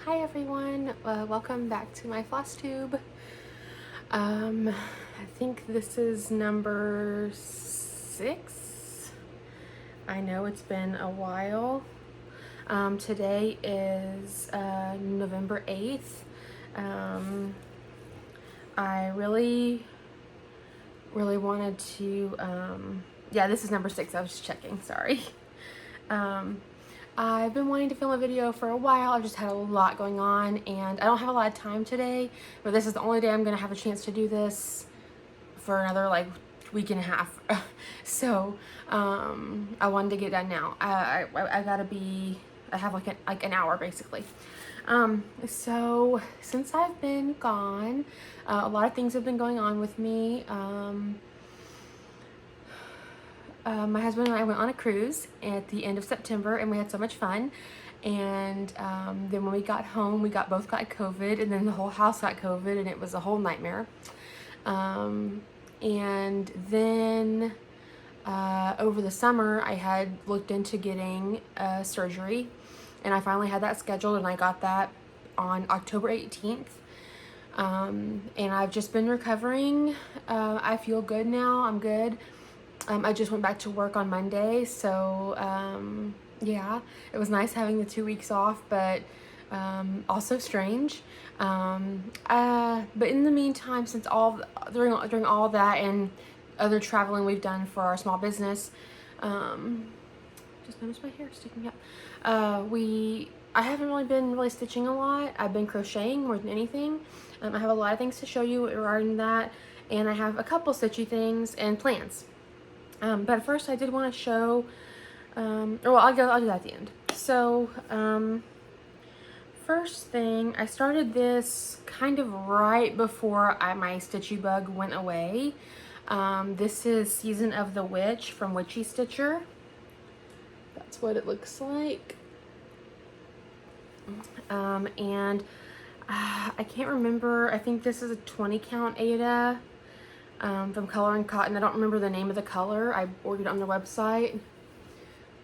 Hi everyone, welcome back to my Flosstube. I think this is number 6. I know it's been a while. Today is November 8th. I really wanted to, yeah, this is number 6. I was just checking, sorry. I've been wanting to film a video for a while. I've just had a lot going on and I don't have a lot of time today, but this is the only day I'm gonna have a chance to do this for another like week and a half. So I wanted to get done now. I have like an hour basically. So since I've been gone, a lot of things have been going on with me. My husband and I went on a cruise at the end of September and we had so much fun. And then when we got home, we both got COVID, and then the whole house got COVID, and it was a whole nightmare. And then over the summer, I had looked into getting surgery, and I finally had that scheduled, and I got that on October 18th. And I've just been recovering. I feel good now. I'm good. I just went back to work on Monday, so yeah, it was nice having the 2 weeks off, but also strange. But in the meantime, since during all that and other traveling we've done for our small business, just noticed my hair sticking up. I haven't really been stitching a lot. I've been crocheting more than anything. I have a lot of things to show you regarding that, and I have a couple stitchy things and plans. But first I did want to show, well, I'll do that at the end. So, first thing, I started this kind of right before my stitchy bug went away. This is Season of the Witch from Witchy Stitcher. That's what it looks like. And I can't remember, I think this is a 20 count Ada. From Color and Cotton. I don't remember the name of the color. I ordered it on their website.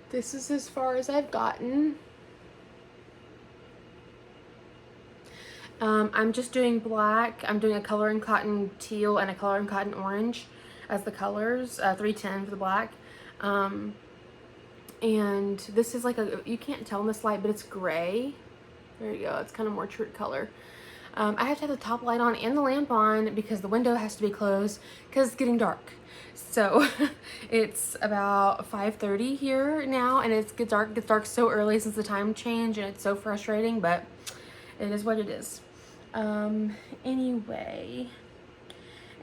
This is as far as I've gotten. I'm just doing black. I'm doing a Color and Cotton teal and a Color and Cotton orange as the colors. 310 for the black. And this is like you can't tell in this light, but it's gray. There you go. It's kind of more true color. I have to have the top light on and the lamp on because the window has to be closed because it's getting dark. So it's about 5:30 here now, and it gets dark so early since the time change, and it's so frustrating, but it is what it is. Anyway,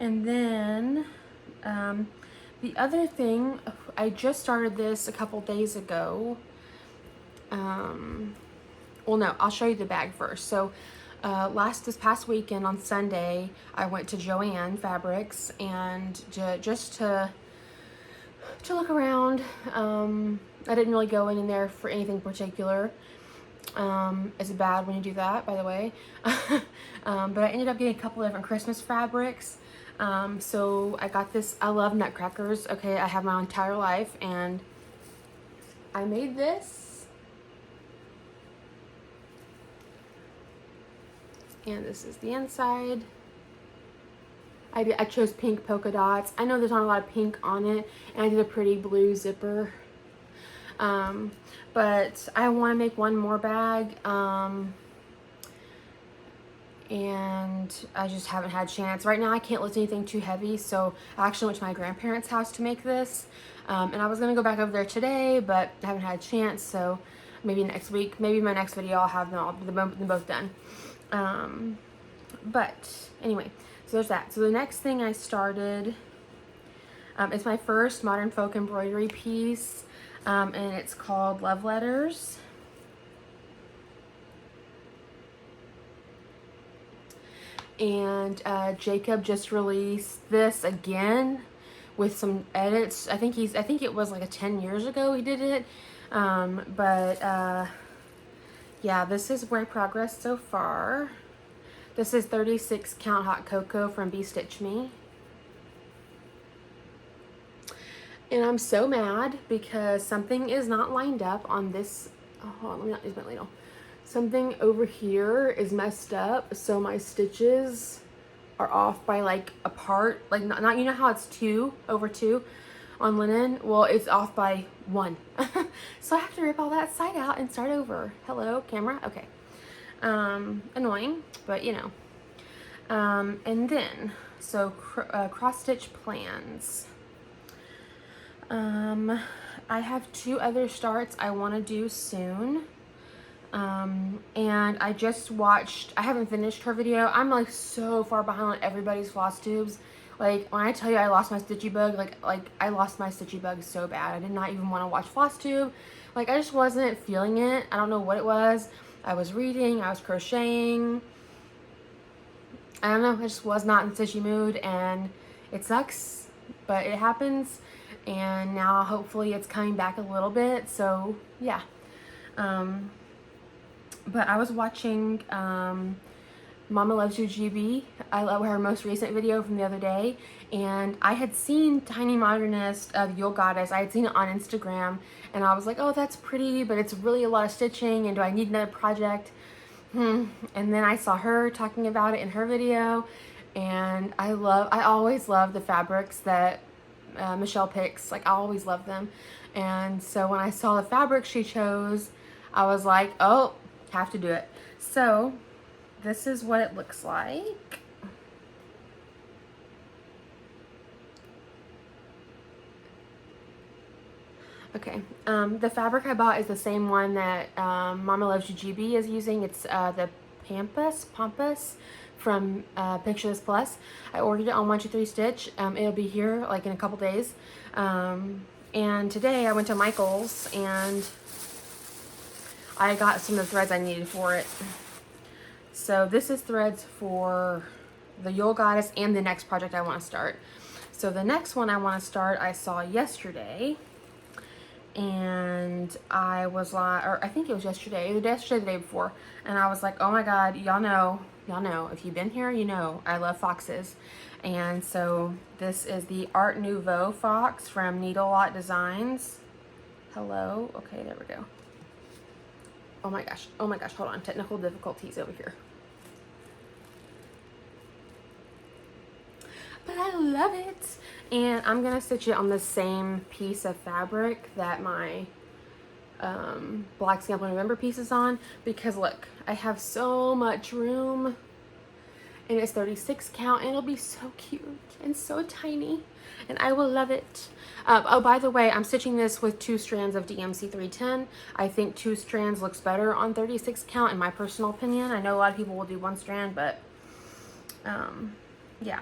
and then the other thing, I just started this a couple days ago. Well, no, I'll show you the bag first. So this past weekend on Sunday, I went to Joann Fabrics and just to look around. I didn't really go in there for anything particular. It's bad when you do that, by the way. But I ended up getting a couple of different Christmas fabrics. So I got this. I love nutcrackers. Okay, I have my entire life, and I made this. And this is the inside. I chose pink polka dots. I know there's not a lot of pink on it, and I did a pretty blue zipper. But I want to make one more bag, and I just haven't had a chance. Right now I can't lift anything too heavy, so I actually went to my grandparents' house to make this. And I was going to go back over there today, but I haven't had a chance, so maybe next week, maybe my next video I'll have them both done. But anyway, so there's that. So the next thing I started, it's my first modern folk embroidery piece, and it's called Love Letters. And Jacob just released this again with some edits. I think it was like 10 years ago he did it. Yeah, this is work progress so far. This is 36 count hot cocoa from Be Stitch Me. And I'm so mad because something is not lined up on this. Oh, let me not use my ladle. something over here is messed up, so my stitches are off by like a part, like not you know how it's 2 over 2 on linen? Well, it's off by 1. So I have to rip all that side out and start over. Hello, camera? Okay. Annoying, but you know. And then, so cross stitch plans. I have 2 other starts I want to do soon. And I just watched, I haven't finished her video. I'm like so far behind on everybody's floss tubes. Like when I tell you I lost my stitchy bug, like I lost my stitchy bug so bad. I did not even want to watch Flosstube. Like I just wasn't feeling it. I don't know what it was. I was reading, I was crocheting. I don't know, I just was not in stitchy mood, and it sucks, but it happens. And now hopefully it's coming back a little bit, so yeah. But I was watching Mama Loves You GB. I love her most recent video from the other day, and I had seen Tiny Modernist of Yule Goddess. I had seen it on Instagram, and I was like, oh, that's pretty, but it's really a lot of stitching, and do I need another project? And then I saw her talking about it in her video, and I always love the fabrics that Michelle picks. Like I always love them, and so when I saw the fabric she chose, I was like, oh, have to do it. So this is what it looks like. Okay, the fabric I bought is the same one that Mama Loves You GB is using. It's the Pampas from Picture This Plus. I ordered it on 123 Stitch. It'll be here like in a couple days. And today I went to Michael's and I got some of the threads I needed for it. So this is threads for the Yule Goddess and the next project I want to start. So the next one I want to start I saw yesterday. And I was like, or I think it was yesterday, either yesterday or the day before, and I was like, oh my god, y'all know, if you've been here, you know, I love foxes. And so this is the Art Nouveau fox from Needle Lot Designs. Hello, okay, there we go. Oh my gosh, hold on, technical difficulties over here. But I love it. And I'm gonna stitch it on the same piece of fabric that my Black Sample November piece is on, because look, I have so much room, and it's 36 count, and it'll be so cute and so tiny, and I will love it. Oh, by the way, I'm stitching this with 2 strands of DMC 310. I think 2 strands looks better on 36 count in my personal opinion. I know a lot of people will do 1 strand, but yeah.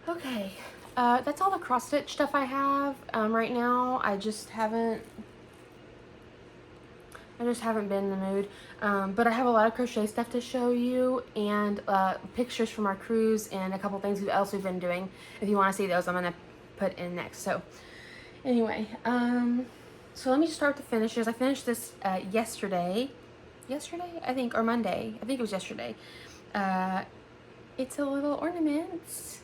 Okay, that's all the cross stitch stuff I have right now. I just haven't been in the mood, but I have a lot of crochet stuff to show you, and pictures from our cruise, and a couple things else we've been doing. If you want to see those, I'm gonna put in next. So anyway, so let me just start with the finishes. I finished this yesterday I think, or Monday. I think it was yesterday. It's a little ornament.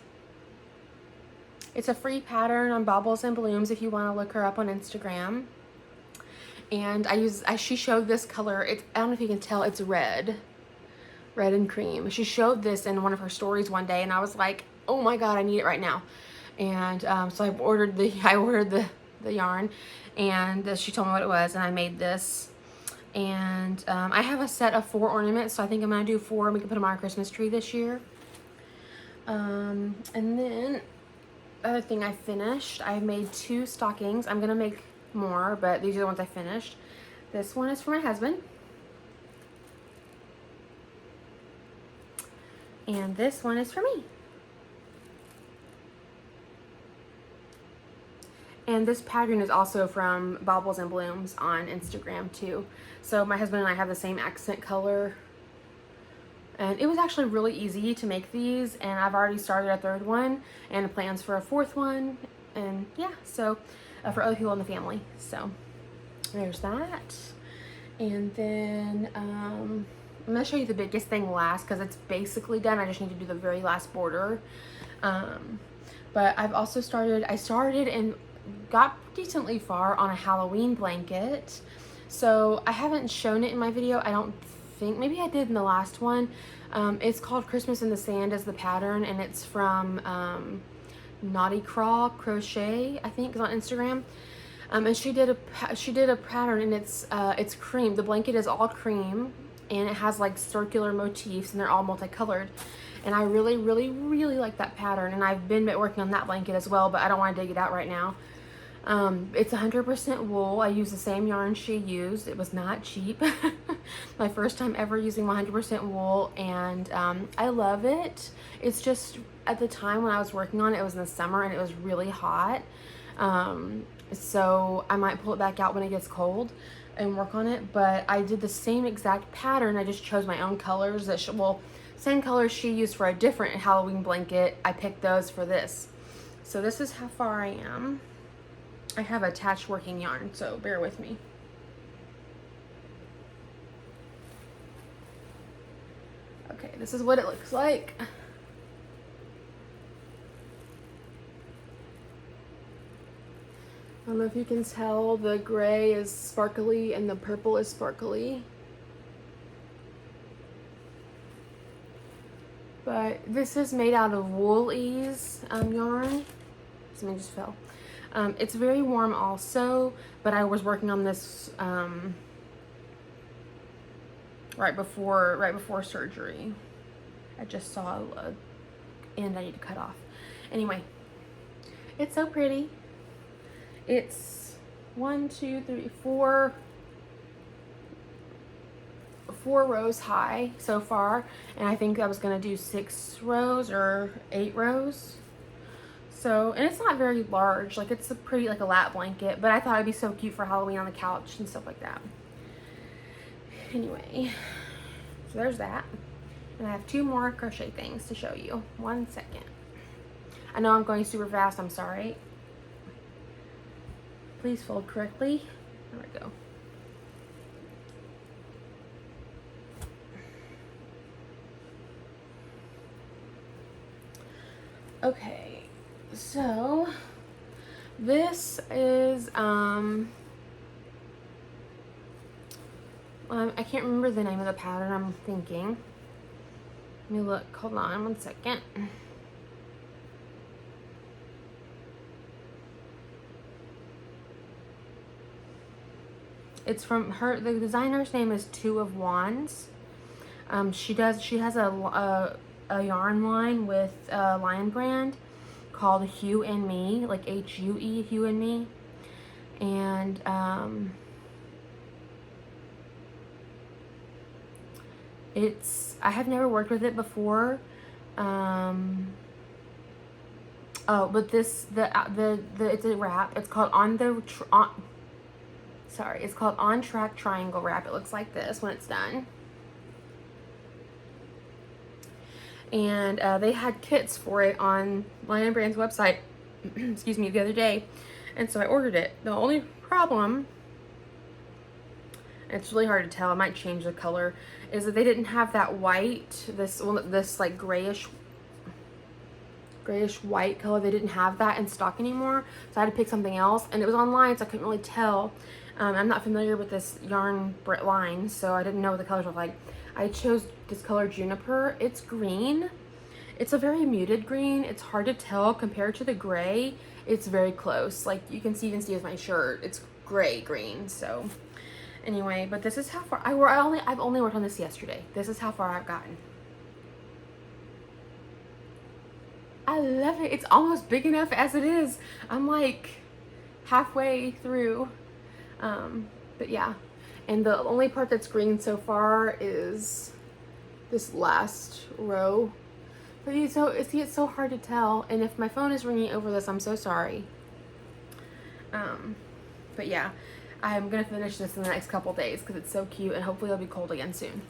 It's a free pattern on Baubles and Blooms if you want to look her up on Instagram. And she showed this color. I don't know if you can tell, it's red and cream. She showed this in one of her stories one day, and I was like, oh my god, I need it right now. And so I ordered the yarn, and she told me what it was, and I made this. And I have a set of 4 ornaments, so I think I'm gonna do 4, and we can put them on our Christmas tree this year. And then the other thing I finished, I made 2 stockings. I'm gonna make more, but these are the ones I finished. This one is for my husband, and this one is for me. And this pattern is also from Baubles and Blooms on Instagram too. So my husband and I have the same accent color, and it was actually really easy to make these, and I've already started a 3rd one and plans for a 4th one, and yeah, so for other people in the family. So there's that. And then I'm gonna show you the biggest thing last, because it's basically done. I just need to do the very last border. But I've also started and got decently far on a Halloween blanket. So I haven't shown it in my video, I don't think. Maybe I did in the last one. It's called Christmas in the Sand as the pattern, and it's from Naughty Crawl Crochet, I think, is on Instagram. And she did a pattern, and it's cream. The blanket is all cream, and it has like circular motifs, and they're all multicolored. And I really, really, really like that pattern, and I've been working on that blanket as well, but I don't want to dig it out right now. It's 100% wool. I use the same yarn she used. It was not cheap. My first time ever using 100% wool, and I love it. It's just, at the time when I was working on it, it was in the summer and it was really hot. So I might pull it back out when it gets cold and work on it, but I did the same exact pattern. I just chose my own colors that same colors she used for a different Halloween blanket. I picked those for this. So this is how far I am. I have attached working yarn, so bear with me. Okay, this is what it looks like. I don't know if you can tell, the gray is sparkly and the purple is sparkly. But this is made out of Wool-Ease yarn. Something just fell. It's very warm also, but I was working on this right before surgery. I just saw a end I need to cut off. Anyway, it's so pretty. It's 1, 2, 3, 4 rows high so far, and I think I was gonna do 6 rows or 8 rows. So, and it's not very large, like it's a pretty, like a lap blanket, but I thought it'd be so cute for Halloween on the couch and stuff like that. Anyway, so there's that. And I have 2 more crochet things to show you. 1 second. I know I'm going super fast, I'm sorry. Please fold correctly. There we go. Okay, so this is I can't remember the name of the pattern. I'm thinking. Let me look. Hold on 1 second. It's from her. The designer's name is Two of Wands. She has a yarn line with Lion Brand called Hue and Me, like H-U-E, Hue and Me, and I have never worked with it before. But it's a wrap. It's called it's called On Track Triangle Wrap. It looks like this when it's done. And they had kits for it on Lion Brand's website, excuse me, the other day. And so I ordered it. The only problem, and it's really hard to tell, I might change the color, is that they didn't have that white, this like grayish white color. They didn't have that in stock anymore. So I had to pick something else, and it was online, so I couldn't really tell. I'm not familiar with this yarn line, so I didn't know what the colors were like. I chose this color Juniper. It's green. It's a very muted green. It's hard to tell compared to the gray. It's very close. Like you can even see with my shirt, it's gray green. So anyway, but this is how far I've only worked on this yesterday. This is how far I've gotten. I love it. It's almost big enough as it is. I'm like halfway through. But yeah, and the only part that's green so far is this last row. But see, it's so hard to tell, and if my phone is ringing over this, I'm so sorry. But yeah, I'm gonna finish this in the next couple days because it's so cute, and hopefully it'll be cold again soon.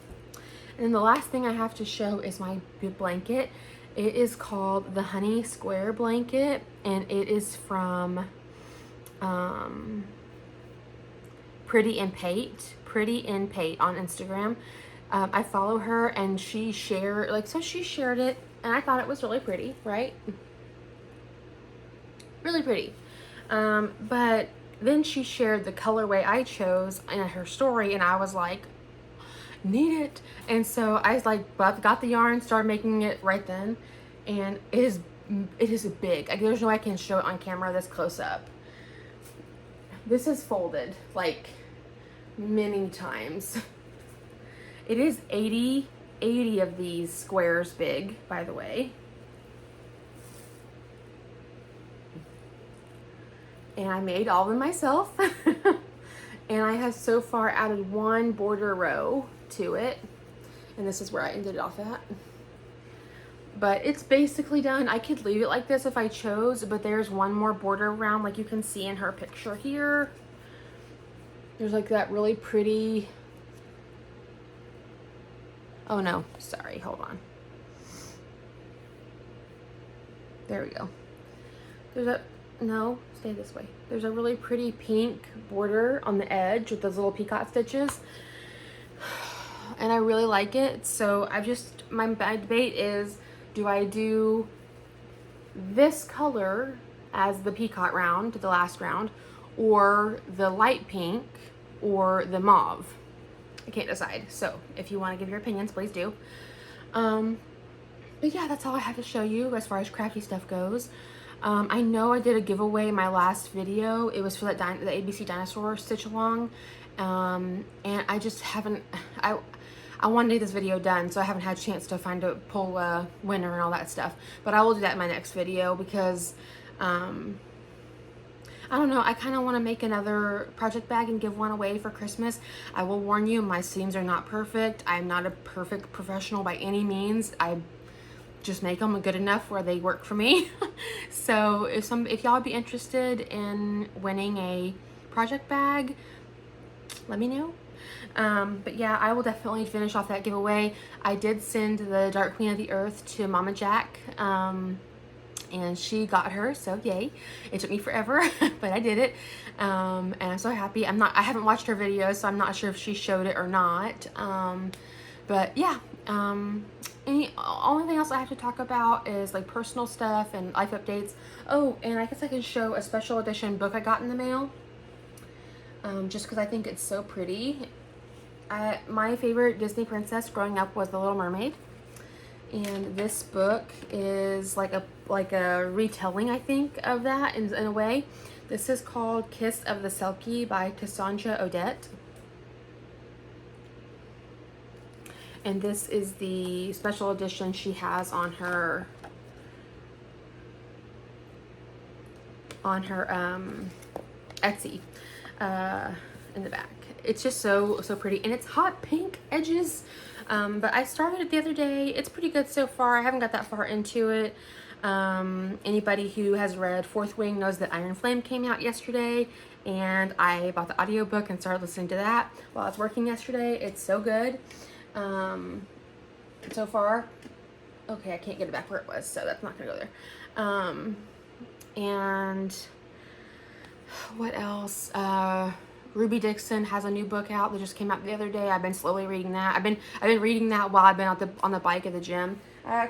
And then the last thing I have to show is my blanket. It is called the Honey Square blanket, and it is from Pretty in Pate on Instagram. I follow her, and she shared it, and I thought it was really pretty, right? Really pretty. But then she shared the colorway I chose in her story, and I was like, need it. And so I like got the yarn, started making it right then, and it is big. Like, there's no way I can show it on camera this close up. This is folded like many times. It is 80 of these squares big, by the way. And I made all of them myself. And I have so far added one border row to it. And this is where I ended it off at. But it's basically done. I could leave it like this if I chose, but there's one more border round, like you can see in her picture here. There's like that really pretty, oh no, sorry, hold on. There we go. There's a, no, stay this way. There's a really pretty pink border on the edge with those little peacock stitches. And I really like it. So my debate is, do I do this color as the peacock round, the last round, or the light pink, or the mauve? I can't decide. So if you want to give your opinions, please do. But yeah, that's all I have to show you as far as crafty stuff goes. I know I did a giveaway in my last video. It was for that the ABC Dinosaur Stitch Along. And I just haven't, I wanted to get this video done, so I haven't had a chance to pull a winner and all that stuff. But I will do that in my next video because, I don't know, I kind of want to make another project bag and give one away for Christmas. I will warn you, my seams are not perfect. I'm not a perfect professional by any means. I just make them good enough where they work for me. So if y'all would be interested in winning a project bag, let me know. But yeah, I will definitely finish off that giveaway. I did send the Dark Queen of the Earth to Mama Jack, and she got her, so yay. It took me forever, but I did it, and I'm so happy. I haven't watched her videos, so I'm not sure if she showed it or not, but yeah. Only thing else I have to talk about is like personal stuff and life updates. Oh, and I guess I can show a special edition book I got in the mail, just because I think it's so pretty. My favorite Disney princess growing up was The Little Mermaid, and this book is like a retelling, I think, of that in a way. This is called Kiss of the Selkie by Cassandra Odette. And this is the special edition she has on her Etsy in the back. It's just so pretty, and it's hot pink edges. But I started it the other day. It's pretty good so far. I haven't got that far into it. Anybody who has read Fourth Wing knows that Iron Flame came out yesterday, and I bought the audiobook and started listening to that while I was working yesterday. It's so good. So far, okay, I can't get it back where it was, so that's not gonna go there. And what else? Ruby Dixon has a new book out that just came out the other day. I've been slowly reading that. I've been reading that while I've been on the bike at the gym. I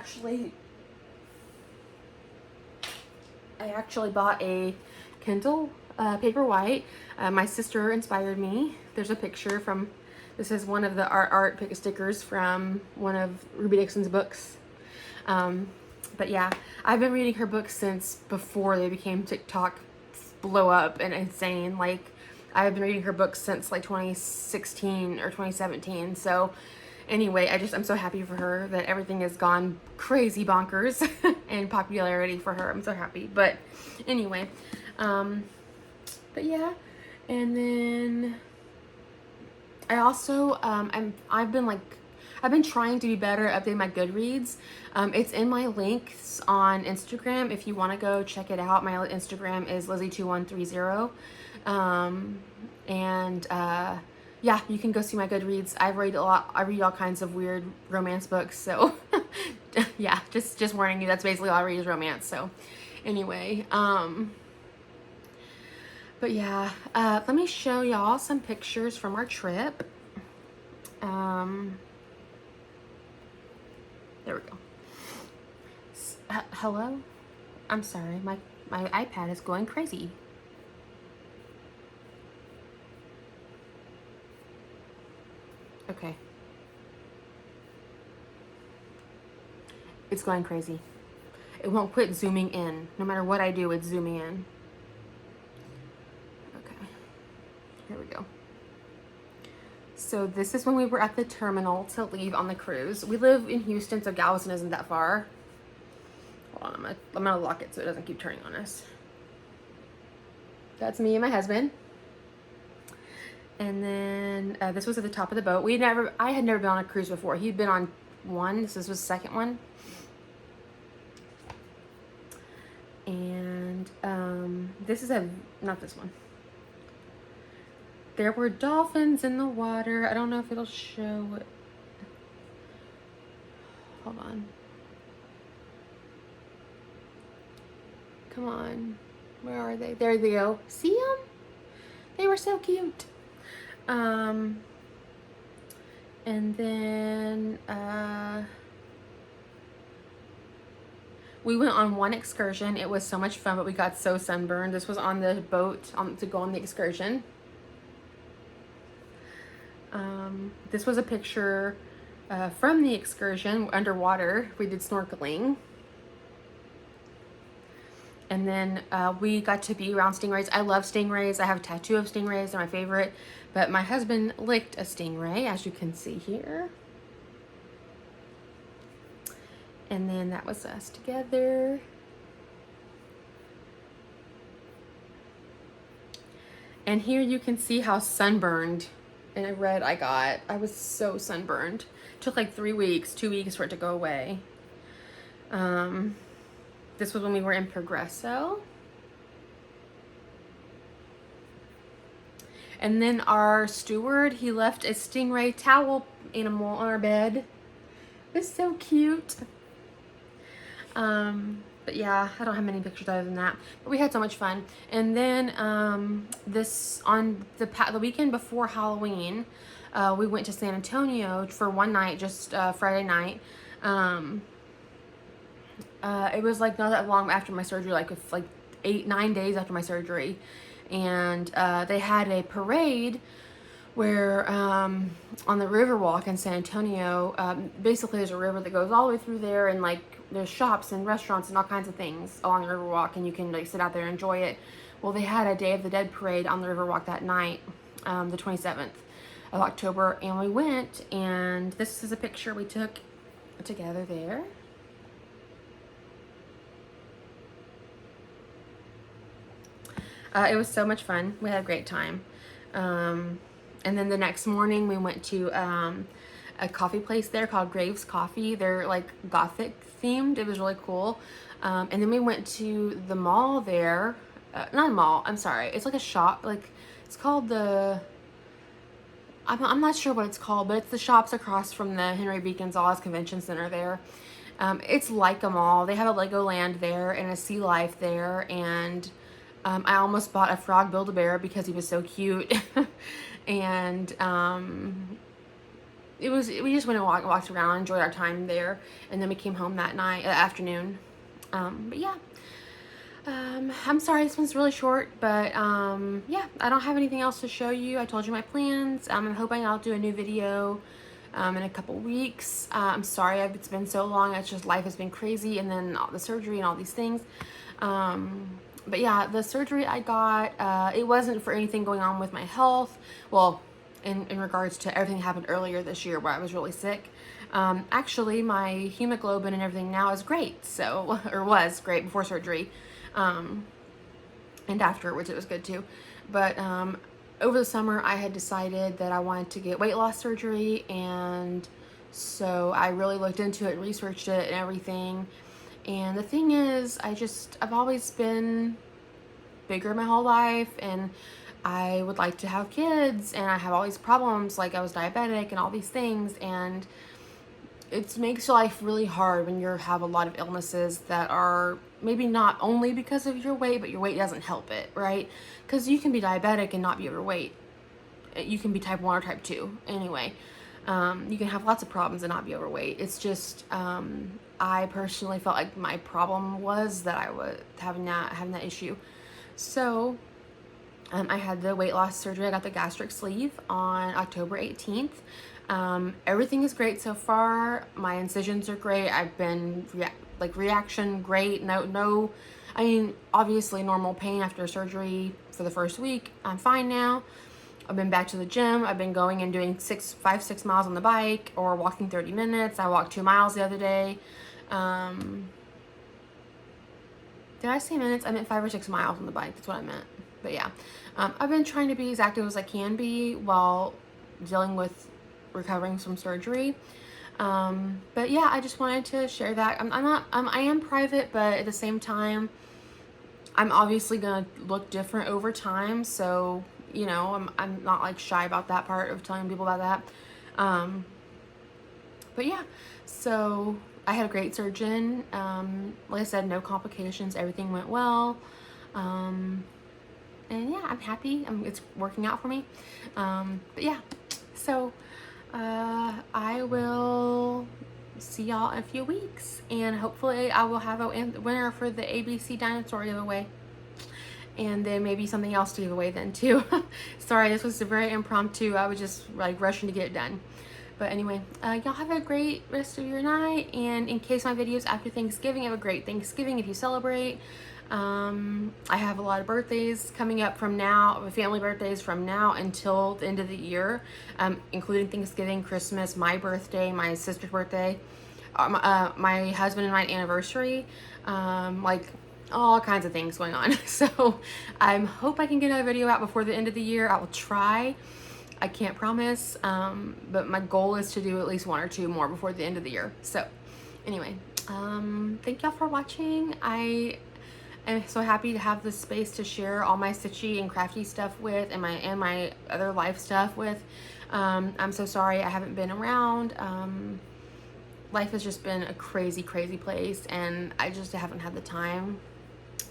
actually bought a Kindle Paperwhite. My sister inspired me. There's a picture from. This is one of the art pick stickers from one of Ruby Dixon's books. But yeah, I've been reading her books since before they became TikTok blow up and insane. Like, I've been reading her books since like 2016 or 2017. So anyway, I'm so happy for her that everything has gone crazy bonkers in popularity for her. I'm so happy. But anyway, but yeah, and then I also, I've been trying to be better at updating my Goodreads. It's in my links on Instagram. If you want to go check it out, my Instagram is Lizzie2130. Yeah, you can go see my Goodreads. I read a lot. I read all kinds of weird romance books. So yeah, just warning you, that's basically all I read is romance. So anyway, but yeah, let me show y'all some pictures from our trip. There we go. Hello? I'm sorry, my iPad is going crazy. Okay. It's going crazy. It won't quit zooming in. No matter what I do, it's zooming in. Okay, here we go. So this is when we were at the terminal to leave on the cruise. We live in Houston, so Galveston isn't that far. Hold on, I'm gonna lock it so it doesn't keep turning on us. That's me and my husband. And then this was at the top of the boat. I had never been on a cruise before. He'd been on one. This was the second one. And this is not this one. There were dolphins in the water. I don't know if it'll show it. Hold on. Come on. Where are they? There they go. See them? They were so cute. And then we went on one excursion. It was so much fun, but we got so sunburned. This was on the boat to go on the excursion. This was a picture from the excursion underwater. We did snorkeling. And then we got to be around stingrays. I love stingrays. I have a tattoo of stingrays. They're my favorite. But my husband licked a stingray, as you can see here. And then that was us together. And here you can see how sunburned and red I got. I was so sunburned. It took like 2 weeks for it to go away. This was when we were in Progresso. And then our steward, he left a stingray towel animal on our bed. It's so cute. But yeah, I don't have many pictures other than that. But we had so much fun. And then this on the weekend before Halloween, we went to San Antonio for one night, just Friday night. It was like not that long after my surgery, like 8-9 days after my surgery. And they had a parade where on the Riverwalk in San Antonio, basically there's a river that goes all the way through there, and like there's shops and restaurants and all kinds of things along the Riverwalk, and you can like sit out there and enjoy it. Well, they had a Day of the Dead parade on the Riverwalk that night, the 27th of October, and we went, and this is a picture we took together there. It was so much fun. We had a great time. And then the next morning we went to a coffee place there called Graves Coffee. They're like Gothic themed. It was really cool. And then we went to the mall there. Not a mall, I'm sorry. It's like a shop. Like it's called the... I'm not sure what it's called, but it's the shops across from the Henry B. Gonzalez Convention Center there. It's like a mall. They have a Legoland there and a Sea Life there, and I almost bought a frog Build-A-Bear because he was so cute. And we just went and walked around, enjoyed our time there, and then we came home that afternoon. But yeah, I'm sorry this one's really short, but yeah, I don't have anything else to show you. I told you my plans. I'm hoping I'll do a new video in a couple weeks. I'm sorry it's been so long. It's just life has been crazy, and then all the surgery and all these things. But yeah, the surgery I got, it wasn't for anything going on with my health. Well, in regards to everything happened earlier this year where I was really sick. Actually, my hemoglobin and everything now is great. So, or was great before surgery. And afterwards it was good too. But over the summer I had decided that I wanted to get weight loss surgery. And so I really looked into it, researched it and everything. And the thing is, I've always been bigger my whole life, and I would like to have kids, and I have all these problems, like I was diabetic and all these things, and it makes life really hard when you have a lot of illnesses that are maybe not only because of your weight, but your weight doesn't help it, right? Because you can be diabetic and not be overweight. You can be type 1 or type 2. Anyway, you can have lots of problems and not be overweight. It's just, I personally felt like my problem was that I was having that issue. So I had the weight loss surgery. I got the gastric sleeve on October 18th. Everything is great so far. My incisions are great. I've been reaction great. No, I mean, obviously normal pain after surgery for the first week. I'm fine now. I've been back to the gym. I've been going and doing 6 miles on the bike or walking 30 minutes. I walked 2 miles the other day. Did I say minutes? I meant 5 or 6 miles on the bike. That's what I meant. But yeah, I've been trying to be as active as I can be while dealing with recovering from surgery. But yeah, I just wanted to share that. I am private, but at the same time, I'm obviously gonna look different over time. So, you know, I'm not like shy about that part of telling people about that. But yeah, so I had a great surgeon. Like I said, no complications. Everything went well. And yeah, I'm happy. It's working out for me. But yeah, so I will see y'all in a few weeks, and hopefully I will have a winner for the ABC dinosaur giveaway, and then maybe something else to give away then too. Sorry, this was a very impromptu. I was just like rushing to get it done. But anyway, y'all have a great rest of your night, and in case my videos after Thanksgiving, have a great Thanksgiving if you celebrate. I have a lot of birthdays coming up from now, family birthdays from now until the end of the year, including Thanksgiving, Christmas, my birthday, my sister's birthday, my husband and my anniversary, like all kinds of things going on. So I hope I can get a video out before the end of the year. I will try. I can't promise, but my goal is to do at least 1 or 2 more before the end of the year. So anyway, thank y'all for watching. I am so happy to have this space to share all my stitchy and crafty stuff with, and my other life stuff with. I'm so sorry I haven't been around. Life has just been a crazy place, and I just haven't had the time.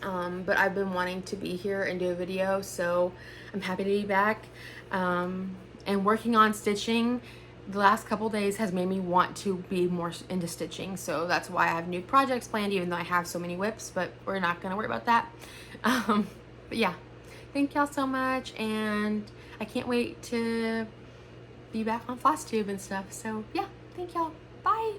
But I've been wanting to be here and do a video, so I'm happy to be back. And working on stitching the last couple days has made me want to be more into stitching, so that's why I have new projects planned, even though I have so many whips, but we're not gonna worry about that. But yeah, thank y'all so much, and I can't wait to be back on Flosstube and stuff. So yeah, thank y'all. Bye.